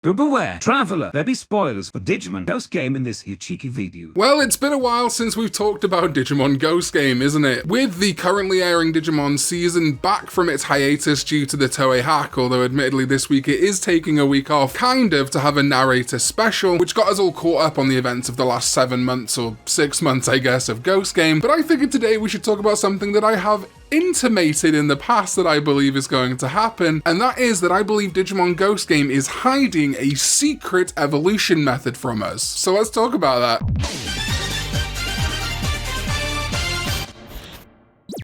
But beware, traveller, there be spoilers for Digimon Ghost Game in this here cheeky video. Well, it's been a while since we've talked about Digimon Ghost Game, isn't it? With the currently airing Digimon season back from its hiatus due to the Toei hack, although admittedly this week it is taking a week off, kind of, to have a narrator special, which got us all caught up on the events of the last 7 months, or 6 months I guess, of Ghost Game. But I figured today we should talk about something that I have intimated in the past that I believe is going to happen, and that is that I believe Digimon Ghost Game is hiding a secret evolution method from us. So let's talk about that.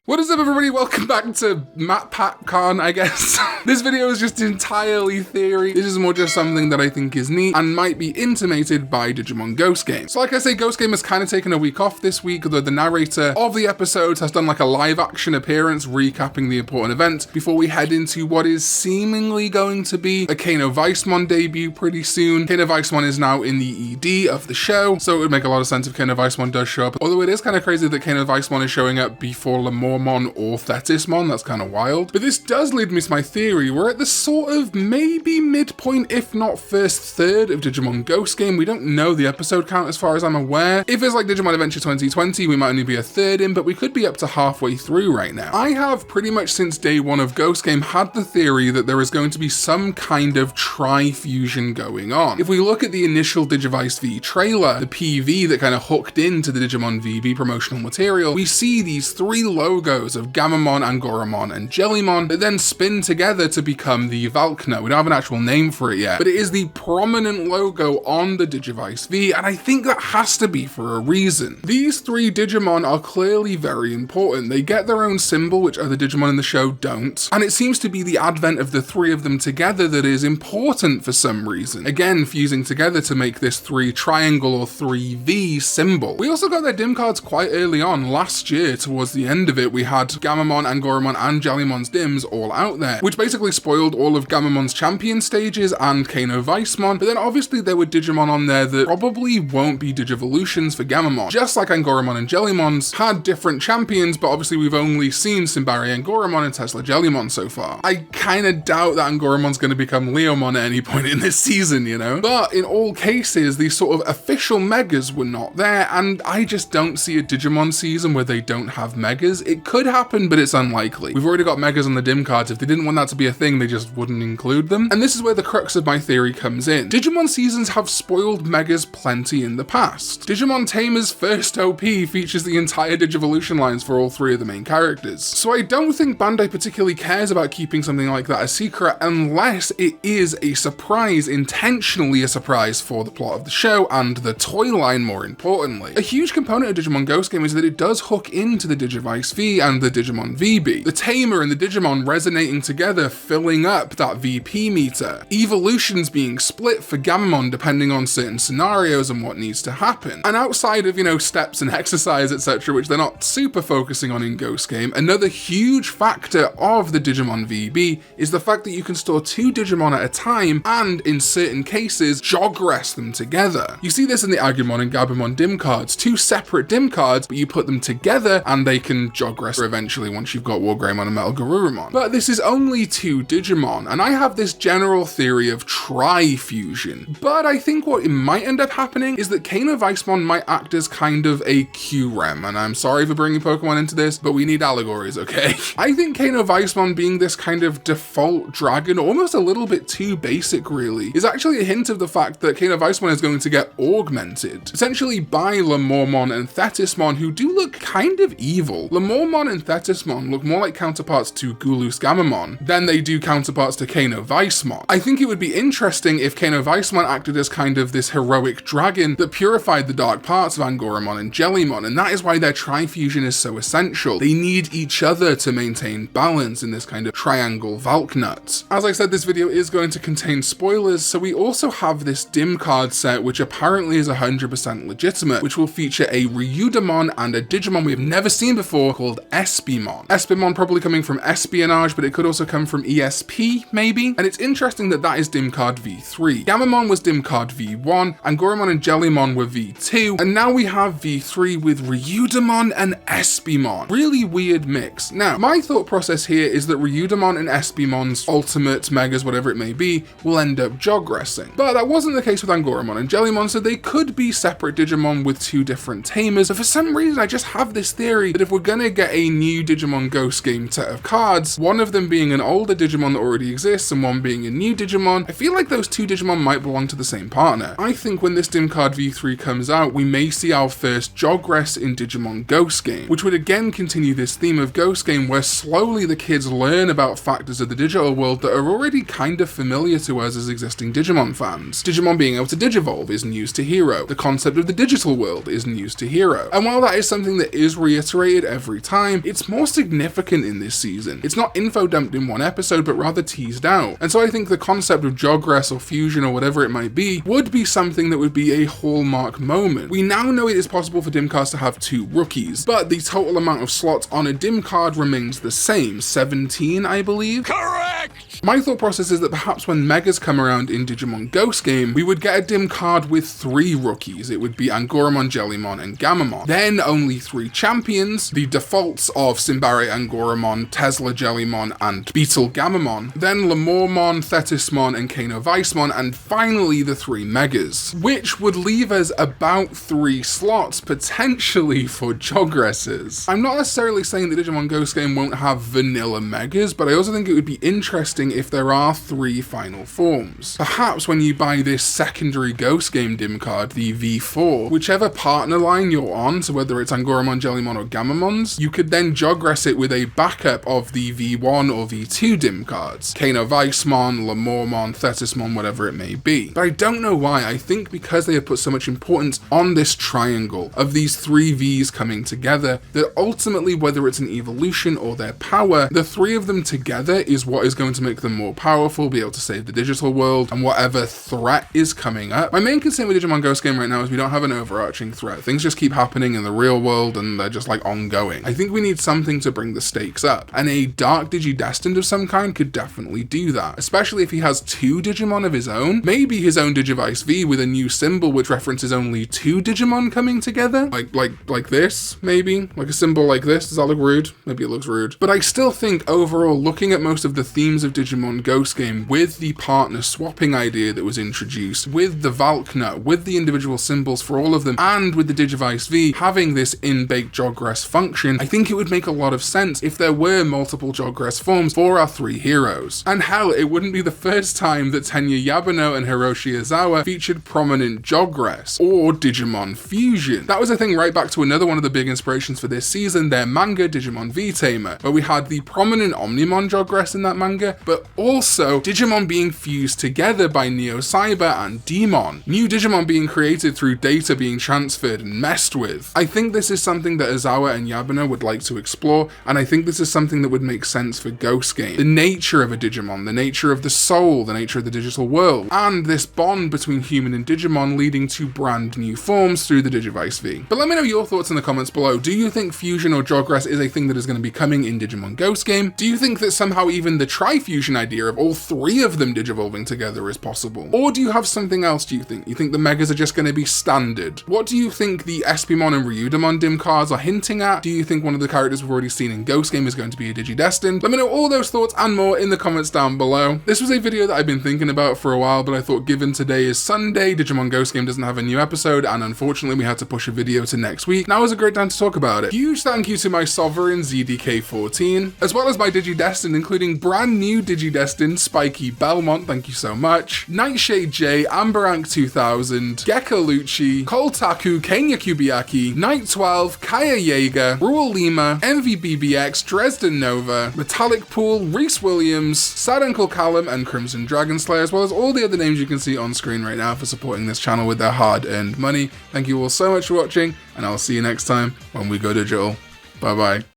What is up, everybody? Welcome back to Matt Pat Karn, I guess. This video is just entirely theory. This is more just something that I think is neat and might be intimated by Digimon Ghost Game. So like I say, Ghost Game has kind of taken a week off this week, although the narrator of the episodes has done like a live action appearance recapping the important event before we head into what is seemingly going to be a Kano Weissmon debut pretty soon. Kano Weissmon is now in the ED of the show, so it would make a lot of sense if Kano Weissmon does show up. Although it is kind of crazy that Kano Weissmon is showing up before Lemormon or Thetismon, that's kind of wild. But this does lead me to my theory. We're at the sort of maybe midpoint, if not first third of Digimon Ghost Game. We don't know the episode count as far as I'm aware. If it's like Digimon Adventure 2020, we might only be a third in, but we could be up to halfway through right now. I have pretty much since day one of Ghost Game had the theory that there is going to be some kind of tri-fusion going on. If we look at the initial Digivice V trailer, the PV that kind of hooked into the Digimon VB promotional material, we see these three logos of Gamamon, Angoramon, and Jellymon that then spin together to become the Valkna. We don't have an actual name for it yet, but it is the prominent logo on the Digivice V, and I think that has to be for a reason. These three Digimon are clearly very important. They get their own symbol, which other Digimon in the show don't, and it seems to be the advent of the three of them together that is important for some reason. Again, fusing together to make this 3 triangle or 3V symbol. We also got their DIM cards quite early on last year. Towards the end of it, we had Gamamon, Angoramon, and Jellymon's DIMs all out there, which basically spoiled all of Gamamon's champion stages and Kano Weissmon, but then obviously there were Digimon on there that probably won't be Digivolutions for Gamamon. Just like Angoramon and Jellymon's had different champions, but obviously we've only seen Simbari Angoramon and Tesla Jellymon so far. I kinda doubt that Angoramon's gonna become Leomon at any point in this season, you know? But in all cases, these sort of official megas were not there, and I just don't see a Digimon season where they don't have megas. It could happen, but it's unlikely. We've already got megas on the DIM cards. If they didn't want that to be a thing, they just wouldn't include them. And this is where the crux of my theory comes in. Digimon seasons have spoiled megas plenty in the past. Digimon Tamer's first OP features the entire Digivolution lines for all 3 of the main characters. So I don't think Bandai particularly cares about keeping something like that a secret unless it is a surprise, intentionally a surprise for the plot of the show and the toy line more importantly. A huge component of Digimon Ghost Game is that it does hook into the Digivice V and the Digimon VB. The Tamer and the Digimon resonating together, filling up that VP meter. Evolutions being split for Gamamon depending on certain scenarios and what needs to happen. And outside of, you know, steps and exercise, etc., which they're not super focusing on in Ghost Game, another huge factor of the Digimon VB is the fact that you can store 2 Digimon at a time and, in certain cases, Jogress them together. You see this in the Agumon and Gabumon DIM cards, 2 separate DIM cards, but you put them together and they can Jogress eventually once you've got Wargreymon and Metal Garurumon. But this is only 2 Digimon, and I have this general theory of tri-fusion. But I think what might end up happening is that Kano Weissmon might act as kind of a QREM, and I'm sorry for bringing Pokemon into this, but we need allegories, okay? I think Kano Weissmon being this kind of default dragon, almost a little bit too basic really, is actually a hint of the fact that Kano Weissmon is going to get augmented, essentially by Lemormon and Thetismon, who do look kind of evil. Lemormon and Thetismon look more like counterparts to Gulus Gamamon than they do counterparts to Kano Weissmon. I think it would be interesting if Kano Weissmon acted as kind of this heroic dragon that purified the dark parts of Angoramon and Jellymon, and that is why their tri-fusion is so essential. They need each other to maintain balance in this kind of triangle Valknut. As I said, this video is going to contain spoilers, so we also have this DIM card set which apparently is 100% legitimate, which will feature a Ryudamon and a Digimon we have never seen before called Espimon. Espimon probably coming from espionage, but it could also come from ESP, maybe? And it's interesting that that is DIM card V3. Gamamon was DIM card V1, Angoramon and Jellymon were V2, and now we have V3 with Ryudamon and Espimon. Really weird mix. Now, my thought process here is that Ryudamon and Espimon's ultimate megas, whatever it may be, will end up Jogressing. But that wasn't the case with Angoramon and Jellymon, so they could be separate Digimon with two different tamers. But for some reason, I just have this theory that if we're gonna get a new Digimon Ghost Game set of cards, one of them being an older Digimon that already exists and one being a new Digimon, I feel like those two Digimon might belong to the same partner. I think when this DIM card V3 comes out, we may see our first Jogress in Digimon Ghost Game, which would again continue this theme of Ghost Game where slowly the kids learn about factors of the digital world that are already kind of familiar to us as existing Digimon fans. Digimon being able to digivolve is news to Hero. The concept of the digital world is news to Hero. And while that is something that is reiterated every time, it's more significant in this season. It's not info dumped in one episode, but rather teased out. And so I think the concept of Jogress or fusion or whatever it might be would be something that would be a hallmark moment. We now know it is possible for DIM cards to have 2 rookies, but the total amount of slots on a DIM card remains the same, 17 I believe? Correct! My thought process is that perhaps when Megas come around in Digimon Ghost Game, we would get a DIM card with 3 rookies. It would be Angoramon, Jellymon, and Gamamon. Then only 3 champions, the defaults of Simbare Angoramon, Tesla Jellymon, and Beetle Gamamon. Then Lemormon, Thetismon, and Kano Vicemon, and finally the 3 Megas, which would leave us about 3 slots potentially for Jogresses. I'm not necessarily saying that Digimon Ghost Game won't have vanilla Megas, but I also think it would be interesting if there are 3 final forms. Perhaps when you buy this secondary Ghost Game DIM card, the V4, whichever partner line you're on, so whether it's Angoramon, Jellymon, or Gamamons, you could then Jogress it with a backup of the V1 or V2 DIM cards. Kano Vicemon, Lemormon, Thetismon, whatever it may be. But I don't know why. I think because they have put so much importance on this triangle of these 3 Vs coming together, that ultimately, whether it's an evolution or their power, the 3 of them together is what is going to make them more powerful, be able to save the digital world, and whatever threat is coming up. My main concern with Digimon Ghost Game right now is we don't have an overarching threat. Things just keep happening in the real world and they're just like ongoing. I think we need something to bring the stakes up, and a Dark Digidestined of some kind could definitely do that, especially if he has 2 Digimon of his own, maybe his own Digivice V with a new symbol which references only 2 Digimon coming together, like this, maybe, like a symbol like this. Does that look rude? Maybe it looks rude. But I still think overall, looking at most of the themes of Digimon Ghost Game, with the partner swapping idea that was introduced, with the Valknut, with the individual symbols for all of them, and with the Digivice V having this in-baked Jogress function, I think it would make a lot of sense if there were multiple Jogress forms for our 3 heroes. And hell, it wouldn't be the first time that Tenya Yabano and Hiroshi Ozawa featured prominent Jogress or Digimon Fusion. That was a thing right back to another one of the big inspirations for this season, their manga Digimon V-Tamer, where we had the prominent Omnimon Jogress in that manga, but also Digimon being fused together by Neo Cyber and Demon. New Digimon being created through data being transferred and messed with. I think this is something that Ozawa and Yabano would like to explore, and I think this is something that would make sense for Ghost Game. The nature of a Digimon, the nature of the soul, the nature of the digital world, and this bond between human and Digimon leading to brand new forms through the Digivice V. But let me know your thoughts in the comments below. Do you think Fusion or Jogress is a thing that is going to be coming in Digimon Ghost Game? Do you think that somehow even the Tri-Fusion idea of all 3 of them digivolving together is possible? Or do you have something else, do you think? You think the Megas are just going to be standard? What do you think the Espimon and Ryudamon DIM cards are hinting at? Do you think one of the characters we've already seen in Ghost Game is going to be a Digidestined? Let me know all those thoughts and more in the comments down below. This was a video that I've been thinking about for a while, but I thought given today is Sunday, Digimon Ghost Game doesn't have a new episode, and unfortunately we had to push a video to next week. Now is a great time to talk about it. Huge thank you to my Sovereign ZDK14, as well as my Digidestined, including brand new Digidestined Spiky Belmont, thank you so much, Nightshade J, Amberank 2000, Gekkalucci, Koltaku, Kenya Kubiaki, Night 12, Kaya Yeager, Ruel Lima, MVBBX, Dresden Nova, Metallic Pool, Reese Williams, Sad Uncle Callum, and Crimson Dragon Slayer, as well as all the other names you can see on screen right now for supporting this channel with their hard-earned money. Thank you all so much for watching, and I'll see you next time when we go digital. Bye bye.